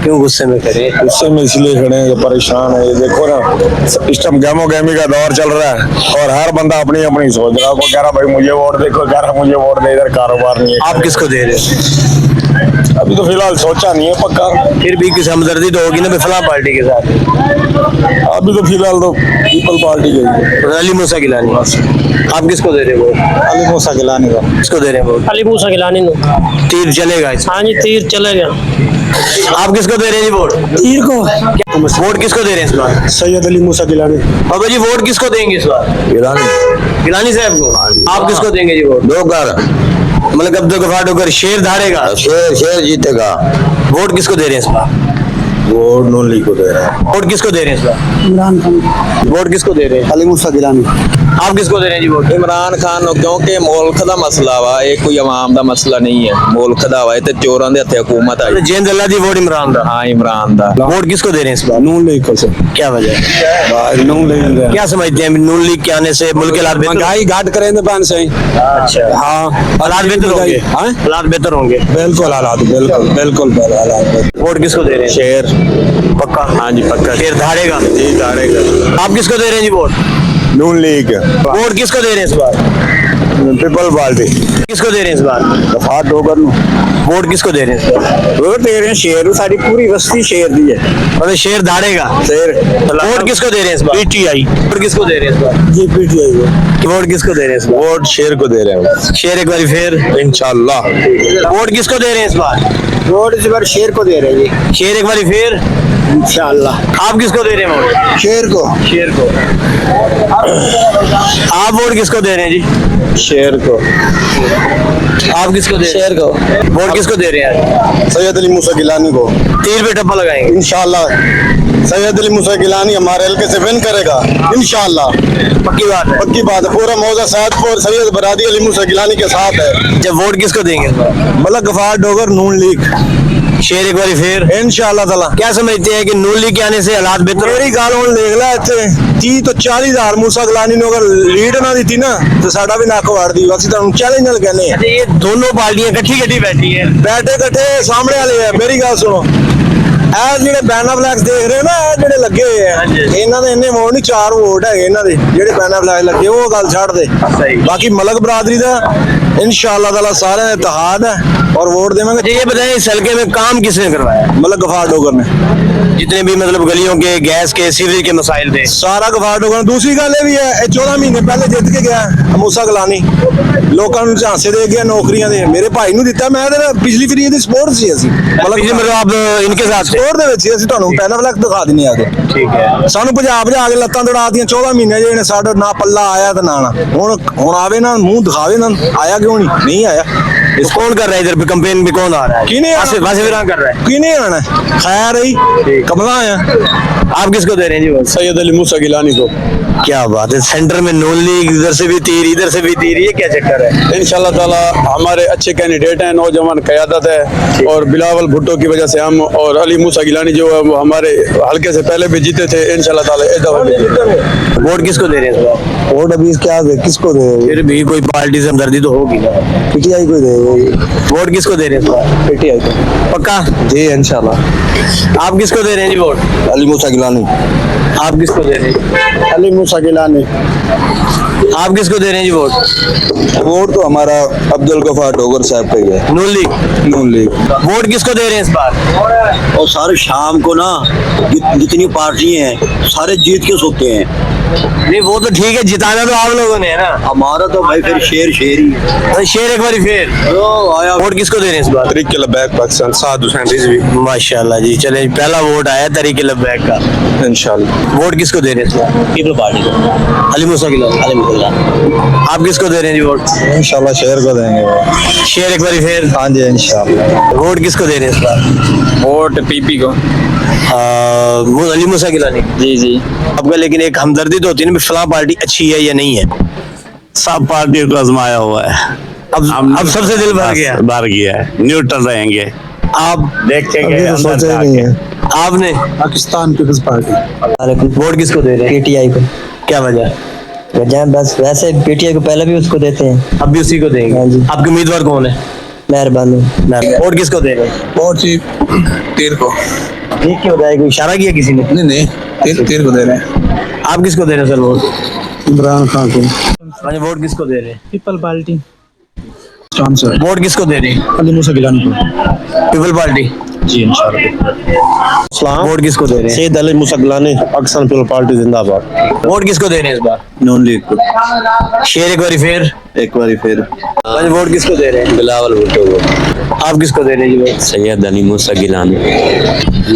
क्यों गुस्से में खड़े? गुस्से में इसलिए खड़े हैं, परेशान है। ये देखो ना, इस टाइम गैमोगैमी का दौर चल रहा है और हर बंदा अपनी अपनी सोच रहा है। कोई कह रहा भाई मुझे वोट दे, कोई कह रहा मुझे वोट दे। इधर कारोबार नहीं है। आप किसको दे रहे हैं? अभी तो फिलहाल सोचा नहीं है पक्का। फिर भी किसी हमदर्दी तो होगी ना फलां पार्टी के साथ। अभी तो फिलहाल तो पीपल पार्टी के अली मूसा गिलानी। आप किसको दे रहे हो वोट? अली मूसा गिलानी का। किसको दे रहे हैं वोट? अली मूसा गिलानी नु। तीर चलेगा इस? हाँ जी, तीर चलेगा। आप किसको दे रहे हैं जी वोट? तीर को। वोट किसको दे रहे हैं इस बार? सैयद अली मूसा गिलानी। बाबा जी वोट किसको देंगे इस बार? गिलानी। गिलानी साहब को। आप किसको देंगे जी वोट? डोगर। मतलब अब तो फाट होकर शेर धारेगा। शेर जीतेगा। वोट किसको दे रहे हैं इस बार? वो नून लीग को दे रहा है। वोट किसको दे रहे हैं इस बार? इमरान खान। वोट किसको दे रहे हैं? अली मूसा गिलानी। आप किसको दे रहे हैं जी वोट? इमरान खान क्योंकि मुल्क दा मसला वा, ये कोई अवाम दा मसला नहीं है। मुल्क दा वा ते चोरां दे हत्थे हुकूमत आई। जेन अल्लाह दी वोट इमरान दा। हाँ, इमरान दा। वोट किसको दे रहे हैं इस बार? नून लीग को। क्या वजह है? नून लीग क्या समझते हैं नून लीग के आने से मुल्क के हालात बेहतर? महंगाई घाट करेंगे पान से। अच्छा, हाँ, हालात बेहतर होंगे। हालात बेहतर होंगे। बिल्कुल हालात, बिल्कुल बिल्कुल हालात। वोट किसको दे रहे हैं? शेर। पक्का? हाँ जी, पक्का। शेर धारेगा। जी, धारेगा। आप किसको दे रहे हैं जी वोट? नून लीग। वोट किसको दे रहे हैं इस बार? People party. किसको दे रहे हैं इस बार? दफात डोगर। वोट किसको दे रहे हैं इस बार? वोट दे रहे हैं शेर। सारी पूरी बस्ती शेर दी है। मतलब शेर धारेगा। शेर। वोट किसको दे रहे हैं इस बार? पीटीआई। वोट किसको दे रहे हैं इस बार? जी पीटीआई। वोट किसको दे रहे हैं इस बार? वोट शेर को दे रहे हैं शेर एक बार फिर। इंशाल्लाह। वोट किसको दे रहे हैं इस बार? वोट इस बार शेर को दे रहे हैं शेर एक बार फिर। इंशाल्लाह। आप किसको दे रहे हैं वोट? शेर को। शेर को। आप वोट किसको दे रहे हैं जी? शेर को। आप किसको दे रहे हैं? शेर को। वोट किसको दे रहे हैं? सैयद अली मूसा गिलानी को। तीर पे टप्पा लगाएंगे इंशाल्लाह। सैयद अली मूसा गिलानी हमारे हल्के से विन करेगा इंशाल्लाह। पक्की बात है। पक्की बात है। पूरा मौजा सादपुर सैयद बरादी अली मूसा गिलानी के साथ है। जब वोट किसको देंगे? मलक गफार डोगर नून लीग। शेर एक बार फिर। इंशाल्लाह ताला। क्या समझते हैं कि नून लीग के आने से हालात बेहतर? मेरी गाल हुण देख ला इत्थे 30 तो 40,000 मूसा गिलानी ने अगर लीड ना दी ना तो साडा भी नक वाड़ दी। ਅਸੀਂ ਤੁਹਾਨੂੰ चैलेंज ਨਾਲ कहने हैं। ये दोनों पार्टियां इकट्ठी बैठी है। बैठे कट्ठे सामने वाले है। मेरी गल सुनो, ਇਹ ਜਿਹੜੇ ਬੈਨਰ ਫਲੈਕਸ ਦੇਖ ਰਹੇ ਹੋ ਨਾ, ਇਹ ਜਿਹੜੇ ਲੱਗੇ ਹੋਏ ਆ, ਇਹਨਾਂ ਦੇ ਇੰਨੇ ਵੋਟ ਨਹੀਂ, 4 ਵੋਟ ਹੈਗੇ ਇਹਨਾਂ ਦੇ ਜਿਹੜੇ ਬੈਨਰ ਫਲੈਕਸ ਲੱਗੇ। ਉਹ ਗੱਲ ਛੱਡ ਦੇ। ਬਾਕੀ ਮਲਕ ਬਰਾਦਰੀ ਦਾ इंशाअल्लाह ताला सारे इत्तेहाद है और वोट देंगे। ये बताएं इस हल्के में काम किसने करवाया? मलक गफार डोगर ने। जितने भी मतलब गलियों के गैस के सीवरेज के मसाइल थे सारा गफार डोगर ने। दूसरी गल भी है, 14 महीने पहले जित के गया मूसा गिलानी, लोगों ਨੂੰ ਝਾਂਸੇ ਦੇ ਗਿਆ ਨੌਕਰੀਆਂ ਦੇ। ਮੇਰੇ ਭਾਈ ਨੂੰ ਦਿੱਤਾ। ਮੈਂ ਤੇ ਪਿਛਲੀ ਫਰੀ ਦੀ ਸਪੋਰਟ ਸੀ ਅਸੀਂ। मतलब आप इनके साथ थे? ਸਪੋਰਟ ਦੇ ਵਿੱਚ ਸੀ ਅਸੀਂ। ਤੁਹਾਨੂੰ ਪੈਨਲ ਫਲੈਕਸ ਦਿਖਾ ਦਿੰਨੇ ਆ ਕੇ। ठीक है। ਸਾਨੂੰ ਭਜਾ ਭਜਾ ਕੇ ਲੱਤਾਂ ਦੜਾਤੀਆਂ 14 ਮਹੀਨੇ ਜਿਹੜੇ ਸਾਡੇ ਨਾ ਪੱਲਾ ਆਇਆ ਤੇ ਨਾ ਹੁਣ ਆਵੇ ਨਾ ਮੂੰਹ ਦਿਖਾਵੇ ਨਾ। ਆਇਆ क्यों नहीं आया? इस कौन कर रहा है इधर पे कैंपेन में? कौन आ रहा है? किने कर रहा है? की नहीं आना? खैर ही कमला आया। आप किसको दे रहे हैं जी वोट? सैयद अली मूसा गिलानी को। क्या बात है, सेंटर में नून लीग, इधर से भी तीर इधर से भी तीर, ये क्या चक्कर है? इंशाल्लाह ताला हमारे अच्छे कैंडिडेट हैं, नौजवान क़यादत है और बिलावल भुट्टो की वजह से हम और अली मूसा गिलानी जो है वो हमारे हल्के से पहले भी जीते थे। इंशाल्लाह ताला इस दफा भी। वोट किसको दे रहे हैं इस बार? वोट अभी क्या दे, किसको दे? फिर भी कोई पार्टी से हमदर्दी तो होगी ना। पीटीआई को दे। वोट किसको दे रहे हैं इस बार? पीटीआई को। पक्का? जी इंशाल्लाह। आप किसको दे रहे हैं जी वोट? अली मूसा गिलानी। आप किसको दे रहे हैं? अली मूसा गिलानी। आप किसको दे रहे हैं जी वोट? वोट तो हमारा अब्दुल गफार डोगर साहब का ही है। नून लीग। नून लीग। वोट किसको दे रहे हैं इस बार? और सारे शाम को ना जितनी पार्टी हैं सारे जीत के सोते हैं। नहीं वो तो ठीक है, जिताना तो आप लोगों ने है ना। हमारा तो भाई फिर शेर शेर ही है। तो शेर एक बार फिर। आया वोट किसको दे रहे हैं इस बार? तरीके लबैक पाकिस्तान साद हुसैन रिजवी। माशाल्लाह जी, चले पहला वोट आया तरीके लब्बैक का। इंशाल्लाह। वोट किसको दे रहे हैं इस बार? पीपल पार्टी को। अली मूसा गिलानी। अली मुगल्ला। आप किसको दे रहे हैं जी वोट? इंशाल्लाह शेर को देंगे। शेर एक बार फिर। हाँ जी इंशाल्लाह। वोट किसको दे रहे हैं इस बार? वोट पीपी को। अली मूसा गिलानी। जी जी। आपका लेकिन एक हमदर्दी तो होती है ना, फलां पार्टी अच्छी है या नहीं है। सब पार्टियों को आजमाया हुआ है। अब सबसे दिल भर गया। भर गया है। न्यूट्रल रहेंगे। आप देखते अभी तो सोचा ही नहीं है। आपने पाकिस्तान पीपल्स पार्टी। वोट किसको दे रहे हैं? पीटीआई को। क्या वजह? वजह बस वैसे पीटीआई को पहले भी उसको देते हैं। अब भी उसी को हाँ देंगे। जी। आपके उम्मीदवार कौन है? मेहरबानी। वोट किसको दे रहे हैं? वोट जी तीर को। ठीक क्यों होता है? कोई इशारा किया किसी ने? नहीं तीर को दे रहे हैं। आप किसको दे रहे हैं सर वोट? इमरान खान को। अच्छा, वोट किसको दे रहे हैं? People party. वोट किसको दे रहे हैं? अली मूसा गिलानी को। People party. जी इंशाल्लाह। वोट किसको दे रहे हैं? सैयद अली मूसा गिलानी, पाकिस्तान पीपल पार्टी जिंदाबाद। वोट किसको दे रहे हैं इस बार? नून लीग को शेर एक बारी फिर। एक बारी फिर अच्छा, वोट किसको दे रहे हैं? बिलावल भुट्टो को। आप किसको दे रहे हैं जी वोट? सैयद अली मूसा गिलानी।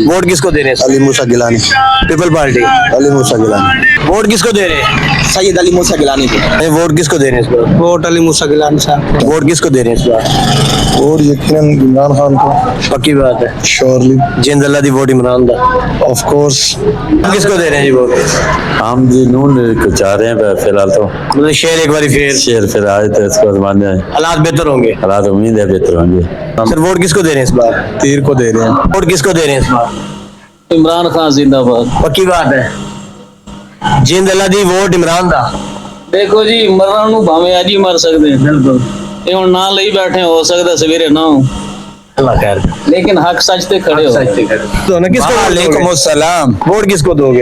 वोट किसको दे रहे हैं? Ali Musa Gilani. People Party. Ali Musa Gilani. Vote किसको दे रहे हैं? सैयद अली मूसा गिलानी को। अच्छा, वोट किसको दे रहे हैं इस बार? वोट अली मूसा गिलानी साहब। वोट किसको दे रहे हैं इस बार? और यकीनन इमरान खान को। पक्की बात है। श्योरली, जिंदल्ला दी वोट इमरान दा। Of course. किसको दे रहे हैं जी वोट? हम जी नून को चाह रहे हैं फिलहाल तो मतलब शेर एक बारी फिर। शेर फिर आए थे इसको मान जाए हालात बेहतर होंगे। हालात उम्मीद है बेहतर होंगे। सर वोट किसको दे रहे हैं इस बार? तीर को दे रहे हैं। वोट किसको दे रहे हैं इस बार? इमरान खान जिंदाबाद। पक्की बात है। जिंदल्ला दी वोट इमरान दा। देखो जी मरना ਨੂੰ ਭਾਵੇਂ ਅੱਜ ਹੀ ਮਰ ਸਕਦੇ हैं बिल्कुल ਇਹ ਹੁਣ ਨਾਲ ਲਈ ਬੈਠੇ ਹੋ ਸਕਦਾ ਸਵੇਰੇ ਨਾ ਹੋ अल्लाह खैर। लेकिन हक सच पे खड़े हो तो ना किसको वालेकुम अस्सलाम। वोट किसको दोगे?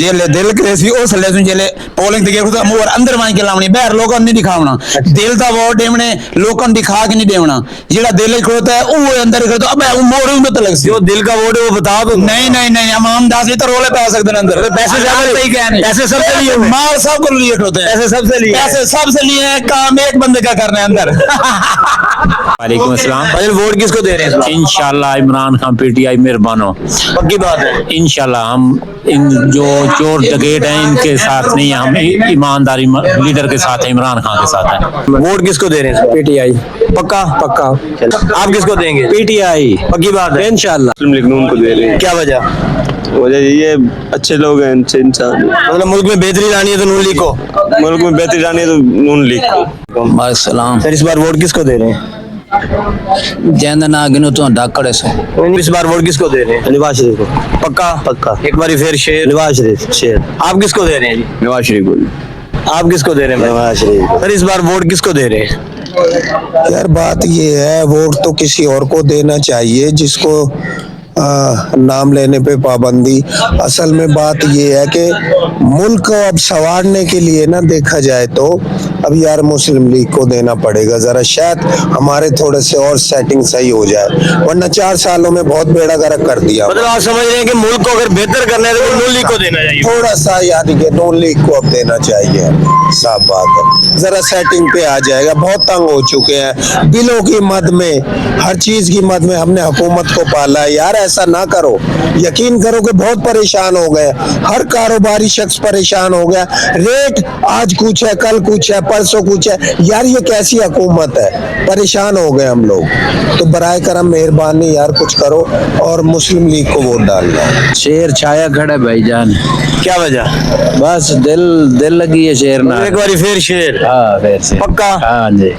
जेले दिल करेसी उस ले सुन जेले पोलिंग ते तो मोर अंदर वाई के लावनी बाहर लोगों ने दिखावना। दिल दा वोट देवने लोगों ने दिखा के नहीं देवना। जेड़ा दिल खड़ोता है वो अंदर खड़ोता अबे वो मोर ही मत लग जो दिल का वोट है वो बता दो। नहीं अमाम दास तो रोले पा सकते हैं अंदर पैसे ज्यादा सही कहने पैसे सबसे लिए हुए। माल सब को लिए खड़ोते हैं पैसे सबसे लिए। पैसे सबसे लिए हैं, काम एक बंदे का करना है अंदर। वालेकुम अस्सलाम। अच्छा, वोट किसको दे रहे हैं इस बार? इंशाल्लाह इमरान खान पीटीआई मेहरबान हो। पक्की बात है। इंशाल्लाह हम इन जो चोर डकैत हैं इनके साथ नहीं है, हम ईमानदारी लीडर के साथ है, इमरान खान के साथ है। वोट किसको दे रहे हैं इस बार? पीटीआई। पक्का। पक्का। आप किसको देंगे? पीटीआई। पक्की बात है। इंशाल्लाह। मुस्लिम लीग नून को दे रहे हैं। क्या वजह? वजह ये अच्छे लोग हैं, अच्छे इंसान हैं। मतलब मुल्क में बेहतरी लानी है तो नून लीग को। मुल्क में बेहतरी लानी है तो नून लीग को। सलाम सर इस बार वोट किसको दे रहे हैं? जैन ना गिनो तो डाकड़े से इस बार वोट किसको दे रहे हैं? नवाज शरीफ को। पक्का। पक्का। एक बारी फिर शेर। नवाज शरीफ शेर। आप किसको दे रहे हैं जी? नवाज शरीफ को। आप किसको दे रहे हैं? नवाज शरीफ। सर इस बार वोट किसको दे रहे हैं? यार बात ये है, वोट तो किसी और को देना चाहिए जिसको नाम लेने पे पाबंदी। असल में बात ये है कि मुल्क को अब संवारने के लिए ना देखा जाए तो अब यार मुस्लिम लीग को देना पड़ेगा जरा, शायद हमारे थोड़े से और सेटिंग सही हो जाए, वरना 4 सालों में बहुत बेड़ा गर्क कर दिया। मतलब आप समझ रहे हैं कि मुल्क को अगर बेहतर करना है तो नून लीग को देना चाहिए। थोड़ा सा यानी कि नून लीग को अब देना चाहिए, साफ बात है, जरा सेटिंग पे आ जाएगा। बहुत तंग हो चुके हैं बिलों की मद में, हर चीज की मद में हमने हुकूमत को पाला है यार, ऐसा ना करो। यकीन करो कि बहुत परेशान हो गए, हर कारोबारी शख्स परेशान हो गया। रेट आज कुछ है, कल कुछ है, परसों कुछ है, यार ये कैसी हुकूमत है, परेशान हो गए हम लोग। तो बराए करम मेहरबानी यार कुछ करो और मुस्लिम लीग को वोट डालना। शेर छाया खड़ा भाईजान। क्या वजह? बस दिल लगी है शेर ना। एक बारी फिर शेर। हाँ फिर से पक्का। हाँ जी।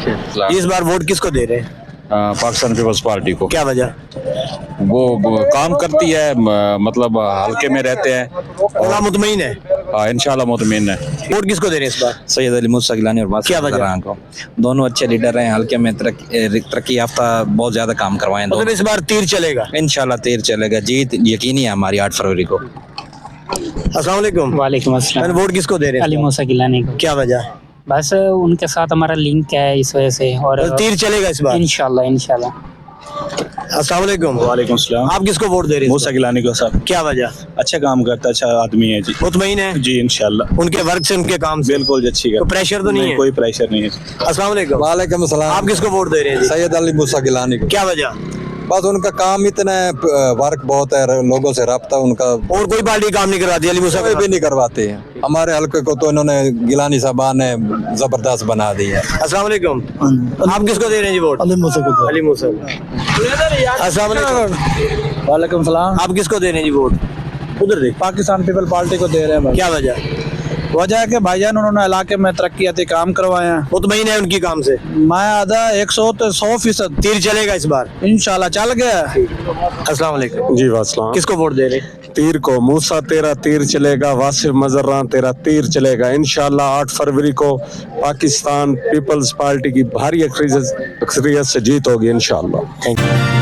इस बार वोट किसको दे रहे हैं? पाकिस्तान पीपल्स पार्टी को। क्या वजह? वो काम करती है, मतलब हल्के में रहते हैं और मुतमईन है। इंशाल्लाह मुतमईन है। वोट किसको दे रहे हैं इस बार? सैयद अली मूसा गिलानी और क्या वजह? को दोनों अच्छे लीडर हैं, हल्के में तरक्की याफ्ता बहुत ज्यादा काम करवाएं। मतलब इस बार तीर चलेगा। इंशाल्लाह तीर चलेगा, जीत यकीनी है हमारी 8 फरवरी को। अस्सलाम वालेकुम। वालेकुम अस्सलाम। वोट किसको दे रहे हैं? अली मूसा गिलानी को। क्या वजह? बस उनके साथ हमारा लिंक है इस वजह से, और तीर चलेगा इस बार। इंशाल्लाह इंशाल्लाह। अस्सलाम वालेकुम। वालेकुम सलाम। आप किसको वोट दे रहे हैं? मूसा गिलानी को साहब। क्या वजह? अच्छा काम करता, अच्छा आदमी है जी। मुतमईन है जी इंशाल्लाह। उनके वर्क से, उनके काम से? बिल्कुल अच्छी तो प्रेशर तो नहीं है? कोई प्रेशर नहीं है। अस्सलाम वालेकुम। वालेकुम सलाम। आप किसको वोट दे रहे हैं? सैयद अली मूसा गिलानी को। क्या वजह? बस उनका काम इतना है, वर्क बहुत है, लोगों से रब्ता उनका। और कोई पार्टी काम नहीं करवाती अली मूसा? कोई भी नहीं करवाते हैं। हमारे हल्के को तो इन्होंने गिलानी साहबान ने जबरदस्त बना दिया। अस्सलाम वालेकुम। आप किसको दे रहे हैं जी वोट? अली मूसा को। अली मूसा। अस्सलाम वालेकुम। वालेकुम सलाम। आप किसको दे रहे हैं जी वोट? उधर देख। पाकिस्तान पीपल पार्टी को दे रहे हैं। क्या वजह? वजह है कि भाईजान उन्होंने इलाके में तरक्याती काम करवाए हैं। मुतमईन है उनकी काम से? मैं आधा 100 तो 100%। तीर चलेगा इस बार? इंशाल्लाह चल गया। अस्सलाम वालेकुम। जी वासलाम। किसको वोट दे रहे हैं? तीर को, मूसा तेरा तीर चलेगा, वासिफ मजर्रान तेरा तीर चलेगा। इंशाल्लाह 8 फरवरी को पाकिस्तान पीपल्स पार्टी की भारी अक्सरियत से जीत होगी इंशाल्लाह। Thank you.